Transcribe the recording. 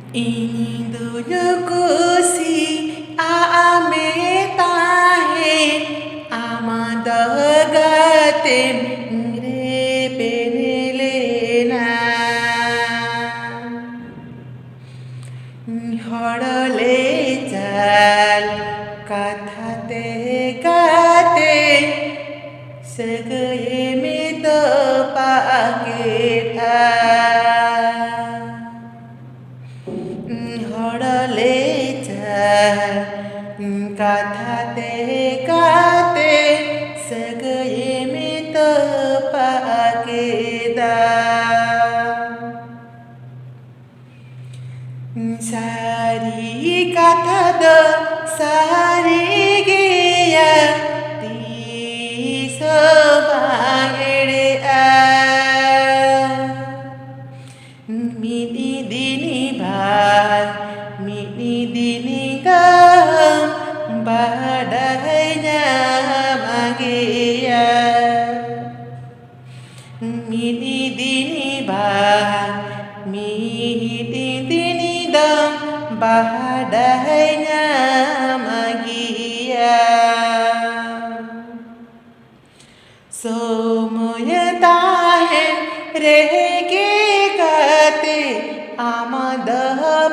Ini dunyukusi ame tahe amadagatem repenelena হরলে চাল কথাতে গাতে সগয়ে মে তো পাকে হরলে চাল কথাতে গাতে সগয়ে মে তো পাকে सारी कथा द सारी गेया तीस बागेड़े मिनी दिनी भाल मिनी दिनी गम badainya magia मिनी दिनी भाल मिनी दिनी dam badainya magia semuanya tahen rege kate amadah